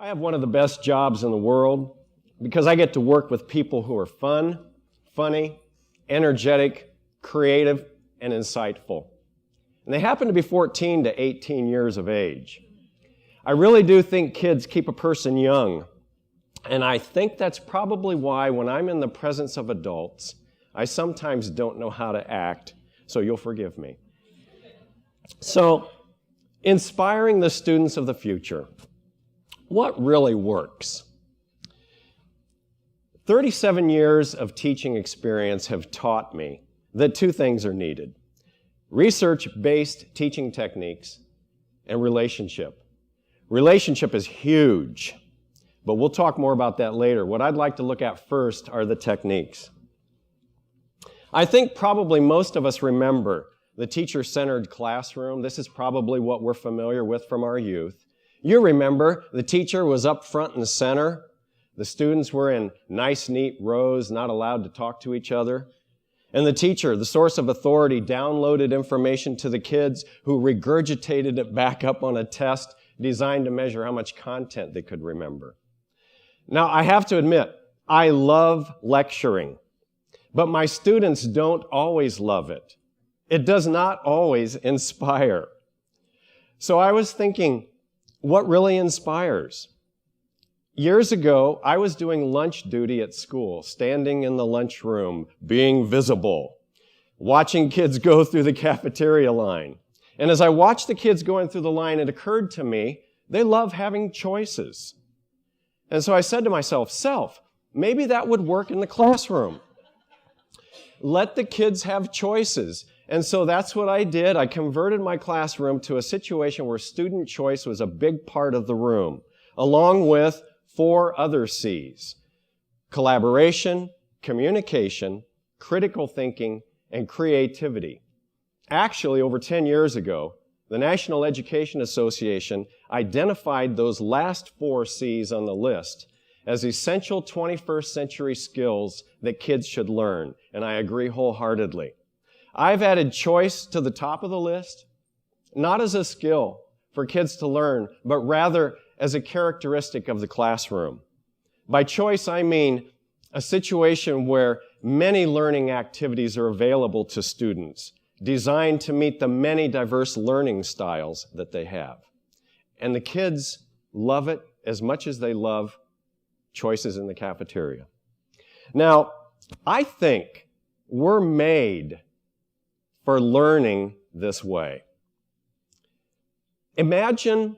I have one of the best jobs in the world because I get to work with people who are fun, funny, energetic, creative, and insightful. And they happen to be 14 to 18 years of age. I really do think kids keep a person young. And I think that's probably why when I'm in the presence of adults, I sometimes don't know how to act, so you'll forgive me. So, inspiring the students of the future. What really works? 37 years of teaching experience have taught me that two things are needed: research-based teaching techniques and relationship. Relationship is huge, but we'll talk more about that later. What I'd like to look at first are the techniques. I think probably most of us remember the teacher-centered classroom. This is probably what we're familiar with from our youth. You remember the teacher was up front and center. The students were in nice, neat rows, not allowed to talk to each other. And the teacher, the source of authority, downloaded information to the kids who regurgitated it back up on a test designed to measure how much content they could remember. Now, I have to admit, I love lecturing, but my students don't always love it. It does not always inspire. So I was thinking, what really inspires? Years ago, I was doing lunch duty at school, standing in the lunchroom, being visible, watching kids go through the cafeteria line. And as I watched the kids going through the line, it occurred to me, they love having choices. And so I said to myself, maybe that would work in the classroom. Let the kids have choices. And so that's what I did. I converted my classroom to a situation where student choice was a big part of the room, along with 4 other C's: collaboration, communication, critical thinking, and creativity. Actually, over 10 years ago, the National Education Association identified those last 4 C's on the list as essential 21st century skills that kids should learn, and I agree wholeheartedly. I've added choice to the top of the list, not as a skill for kids to learn, but rather as a characteristic of the classroom. By choice, I mean a situation where many learning activities are available to students, designed to meet the many diverse learning styles that they have. And the kids love it as much as they love choices in the cafeteria. Now, I think we're made for learning this way. Imagine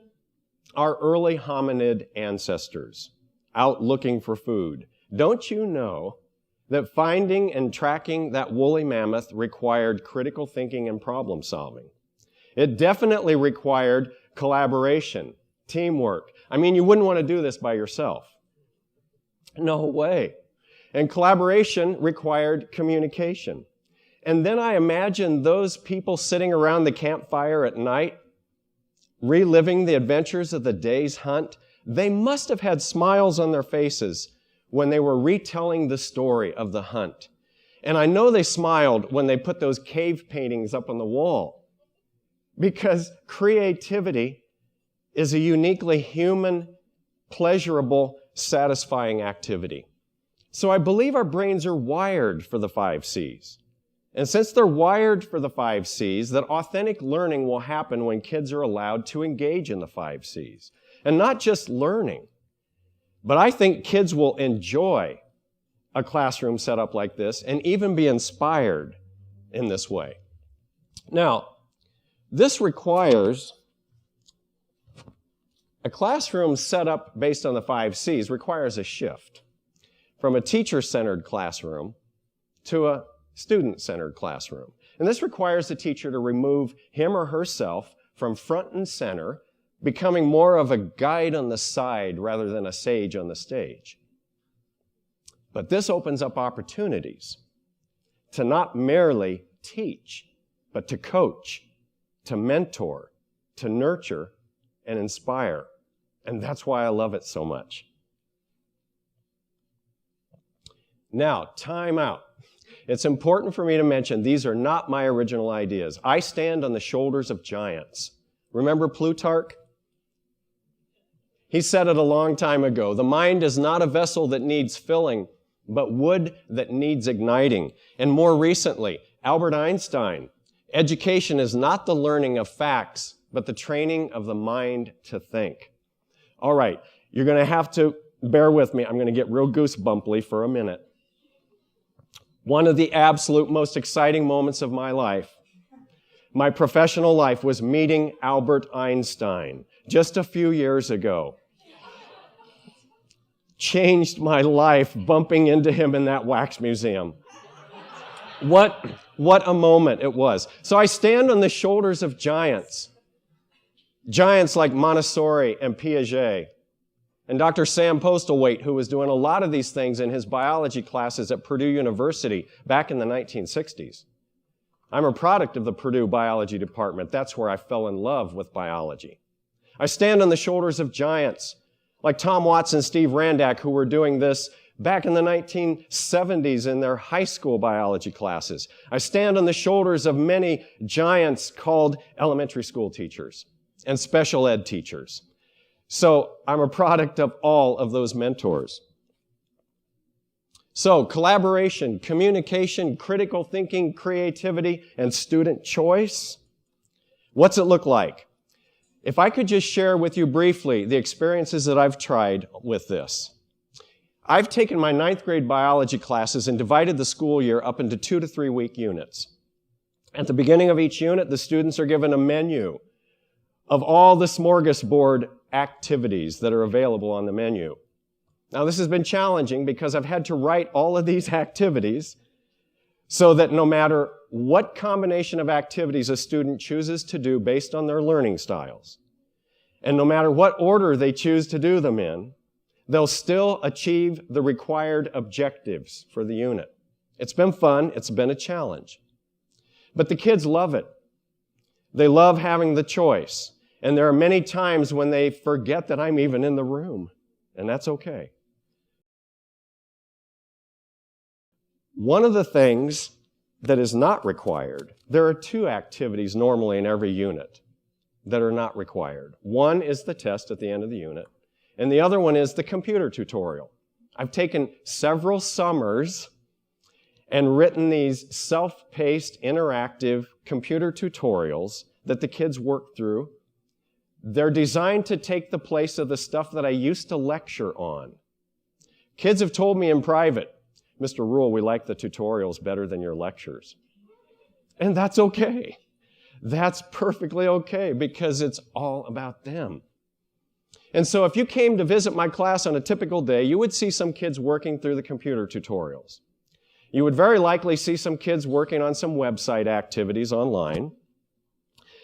our early hominid ancestors out looking for food. Don't you know that finding and tracking that woolly mammoth required critical thinking and problem solving? It definitely required collaboration, teamwork. I mean, you wouldn't want to do this by yourself. No way. And collaboration required communication. And then I imagine those people sitting around the campfire at night, reliving the adventures of the day's hunt. They must have had smiles on their faces when they were retelling the story of the hunt. And I know they smiled when they put those cave paintings up on the wall, because creativity is a uniquely human, pleasurable, satisfying activity. So I believe our brains are wired for the 5 C's. And since they're wired for the 5 C's, that authentic learning will happen when kids are allowed to engage in the 5 C's. And not just learning, but I think kids will enjoy a classroom set up like this and even be inspired in this way. Now, this requires a classroom set up based on the 5 C's requires a shift from a teacher-centered classroom to a student-centered classroom. And this requires the teacher to remove him or herself from front and center, becoming more of a guide on the side rather than a sage on the stage. But this opens up opportunities to not merely teach, but to coach, to mentor, to nurture, and inspire. And that's why I love it so much. Now, time out. It's important for me to mention these are not my original ideas. I stand on the shoulders of giants. Remember Plutarch? He said it a long time ago. The mind is not a vessel that needs filling, but wood that needs igniting. And more recently, Albert Einstein, education is not the learning of facts, but the training of the mind to think. All right, you're going to have to bear with me. I'm going to get real goosebumply for a minute. One of the absolute most exciting moments of my life, my professional life, was meeting Albert Einstein just a few years ago. Changed my life bumping into him in that wax museum. What a moment it was. So I stand on the shoulders of giants. Giants like Montessori and Piaget. And Dr. Sam Postlethwaite, who was doing a lot of these things in his biology classes at Purdue University back in the 1960s. I'm a product of the Purdue biology department. That's where I fell in love with biology. I stand on the shoulders of giants like Tom Watts and Steve Randack, who were doing this back in the 1970s in their high school biology classes. I stand on the shoulders of many giants called elementary school teachers and special ed teachers. So I'm a product of all of those mentors. So collaboration, communication, critical thinking, creativity, and student choice. What's it look like? If I could just share with you briefly the experiences that I've tried with this. I've taken my 9th grade biology classes and divided the school year up into 2 to 3 week units. At the beginning of each unit, the students are given a menu of all the smorgasbord activities that are available on the menu. Now, this has been challenging because I've had to write all of these activities so that no matter what combination of activities a student chooses to do based on their learning styles, and no matter what order they choose to do them in, they'll still achieve the required objectives for the unit. It's been fun. It's been a challenge. But the kids love it. They love having the choice. And there are many times when they forget that I'm even in the room, and that's okay. One of the things that is not required, there are 2 activities normally in every unit that are not required. One is the test at the end of the unit, and the other one is the computer tutorial. I've taken several summers and written these self-paced, interactive computer tutorials that the kids work through. They're designed to take the place of the stuff that I used to lecture on. Kids have told me in private, Mr. Rule, we like the tutorials better than your lectures. And that's okay. That's perfectly okay because it's all about them. And so if you came to visit my class on a typical day, you would see some kids working through the computer tutorials. You would very likely see some kids working on some website activities online.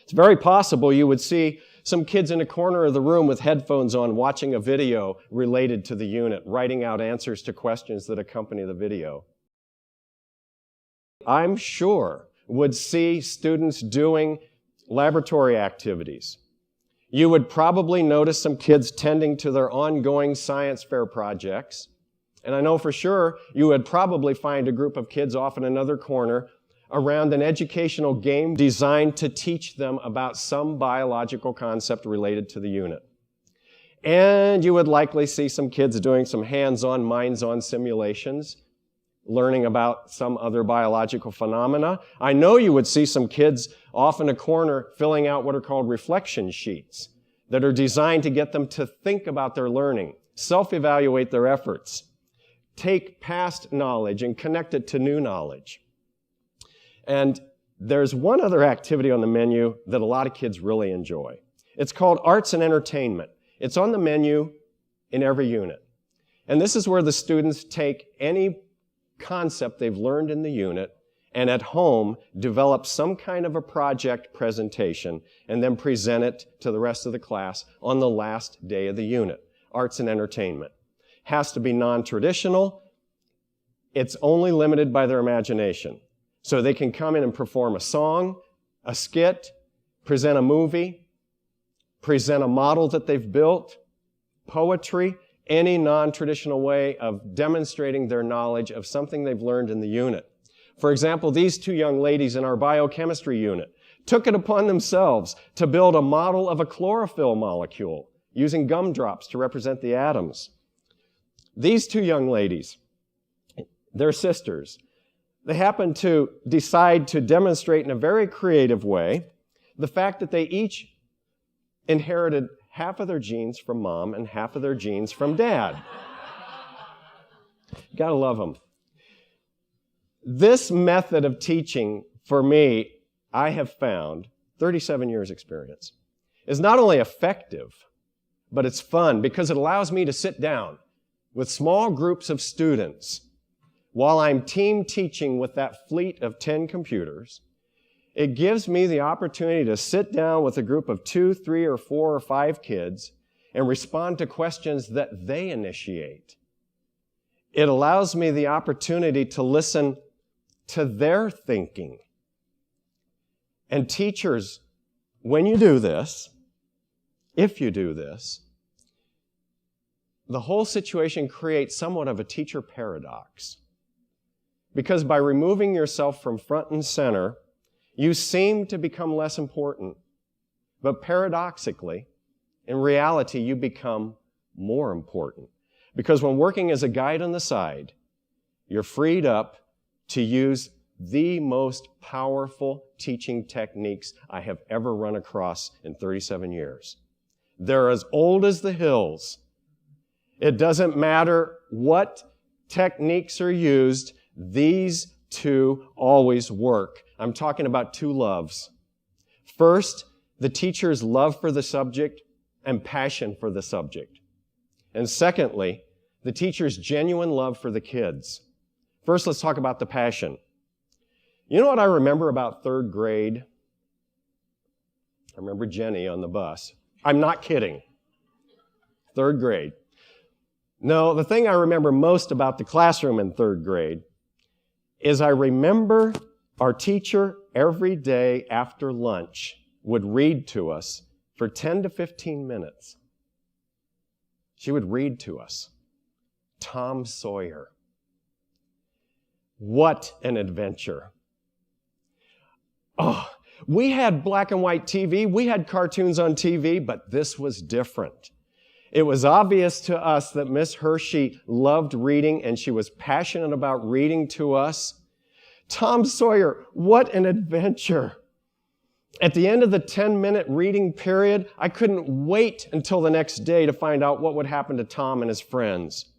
It's very possible you would see some kids in a corner of the room with headphones on watching a video related to the unit, writing out answers to questions that accompany the video. I'm sure would see students doing laboratory activities. You would probably notice some kids tending to their ongoing science fair projects. And I know for sure you would probably find a group of kids off in another corner around an educational game designed to teach them about some biological concept related to the unit. And you would likely see some kids doing some hands-on, minds-on simulations, learning about some other biological phenomena. I know you would see some kids off in a corner filling out what are called reflection sheets that are designed to get them to think about their learning, self-evaluate their efforts, take past knowledge and connect it to new knowledge. And there's one other activity on the menu that a lot of kids really enjoy. It's called arts and entertainment. It's on the menu in every unit. And this is where the students take any concept they've learned in the unit and at home develop some kind of a project presentation and then present it to the rest of the class on the last day of the unit. Arts and entertainment. Has to be non-traditional. It's only limited by their imagination. So they can come in and perform a song, a skit, present a movie, present a model that they've built, poetry, any non-traditional way of demonstrating their knowledge of something they've learned in the unit. For example, these 2 young ladies in our biochemistry unit took it upon themselves to build a model of a chlorophyll molecule using gumdrops to represent the atoms. These two young ladies, they're sisters. They happen to decide to demonstrate in a very creative way the fact that they each inherited half of their genes from mom and half of their genes from dad. Gotta love them. This method of teaching, for me, I have found, 37 years experience, is not only effective, but it's fun because it allows me to sit down with small groups of students while I'm team teaching with that fleet of 10 computers. It gives me the opportunity to sit down with a group of 2, 3, or 4, or 5 kids and respond to questions that they initiate. It allows me the opportunity to listen to their thinking. And teachers, when you do this, if you do this, the whole situation creates somewhat of a teacher paradox. Because by removing yourself from front and center, you seem to become less important. But paradoxically, in reality, you become more important. Because when working as a guide on the side, you're freed up to use the most powerful teaching techniques I have ever run across in 37 years. They're as old as the hills. It doesn't matter what techniques are used, these two always work. I'm talking about two loves. First, the teacher's love for the subject and passion for the subject. And secondly, the teacher's genuine love for the kids. First, let's talk about the passion. You know what I remember about 3rd grade? I remember Jenny on the bus. I'm not kidding. 3rd grade. No, the thing I remember most about the classroom in 3rd grade is I remember our teacher every day after lunch would read to us for 10 to 15 minutes. She would read to us Tom Sawyer. What an adventure. Oh, we had black and white TV, we had cartoons on TV, but this was different. It was obvious to us that Miss Hershey loved reading and she was passionate about reading to us. Tom Sawyer, what an adventure. At the end of the 10-minute reading period, I couldn't wait until the next day to find out what would happen to Tom and his friends.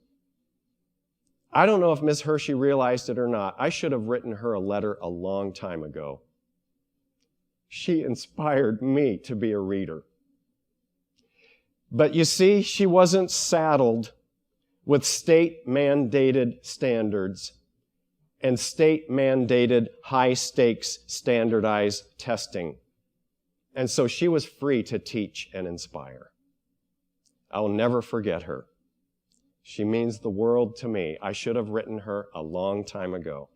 I don't know if Miss Hershey realized it or not. I should have written her a letter a long time ago. She inspired me to be a reader. But you see, she wasn't saddled with state-mandated standards and state-mandated high-stakes standardized testing. And so she was free to teach and inspire. I'll never forget her. She means the world to me. I should have written her a long time ago.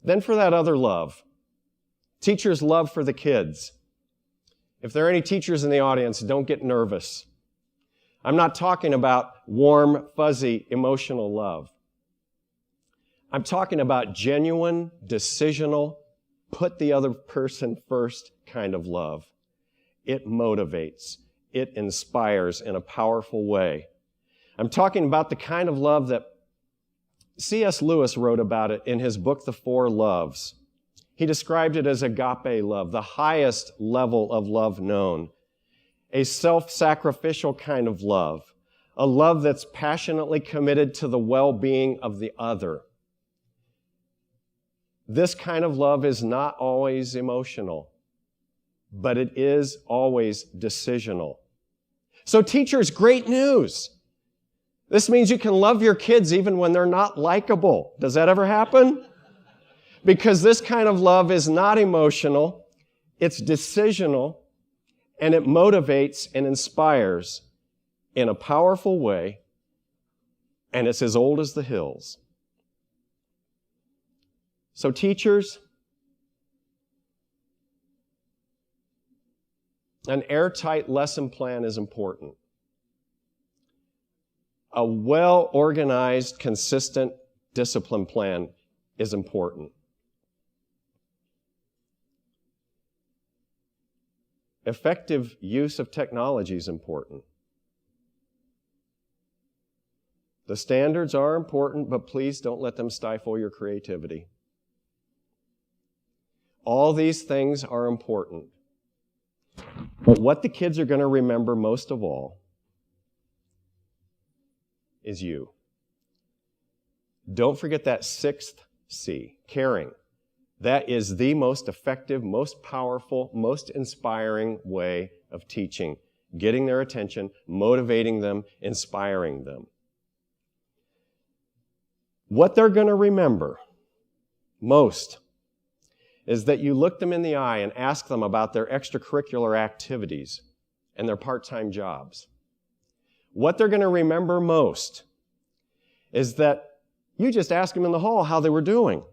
Then for that other love, teachers' love for the kids. If there are any teachers in the audience, don't get nervous. I'm not talking about warm, fuzzy, emotional love. I'm talking about genuine, decisional, put the other person first kind of love. It motivates. It inspires in a powerful way. I'm talking about the kind of love that C.S. Lewis wrote about it in his book, The Four Loves. He described it as agape love, the highest level of love known, a self-sacrificial kind of love, a love that's passionately committed to the well-being of the other. This kind of love is not always emotional, but it is always decisional. So teachers, great news. This means you can love your kids even when they're not likable. Does that ever happen? Because this kind of love is not emotional, it's decisional, and it motivates and inspires in a powerful way, and it's as old as the hills. So teachers, an airtight lesson plan is important. A well-organized, consistent discipline plan is important. Effective use of technology is important. The standards are important, but please don't let them stifle your creativity. All these things are important. But what the kids are going to remember most of all is you. Don't forget that sixth C, caring. That is the most effective, most powerful, most inspiring way of teaching, getting their attention, motivating them, inspiring them. What they're going to remember most is that you look them in the eye and ask them about their extracurricular activities and their part-time jobs. What they're going to remember most is that you just asked them in the hall how they were doing.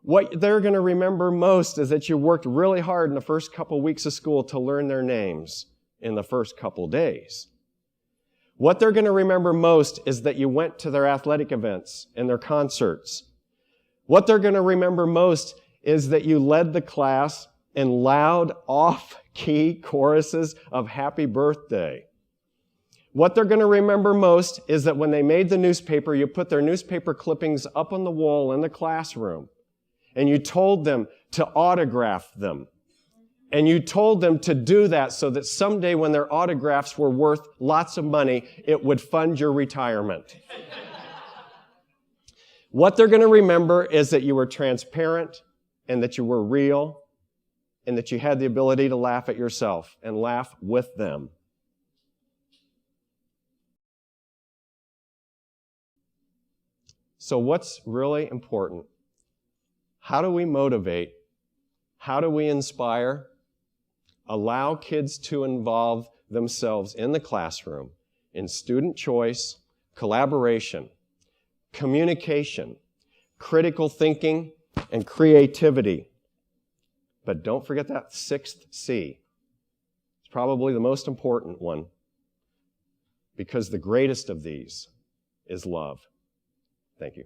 What they're going to remember most is that you worked really hard in the first couple weeks of school to learn their names in the first couple days. What they're going to remember most is that you went to their athletic events and their concerts. What they're going to remember most is that you led the class in loud, off-key choruses of happy birthday. What they're going to remember most is that when they made the newspaper, you put their newspaper clippings up on the wall in the classroom, and you told them to autograph them. And you told them to do that so that someday when their autographs were worth lots of money, it would fund your retirement. What they're going to remember is that you were transparent and that you were real and that you had the ability to laugh at yourself and laugh with them. So what's really important? How do we motivate? How do we inspire? Allow kids to involve themselves in the classroom in student choice, collaboration, communication, critical thinking, and creativity. But don't forget that sixth C. It's probably the most important one because the greatest of these is love. Thank you.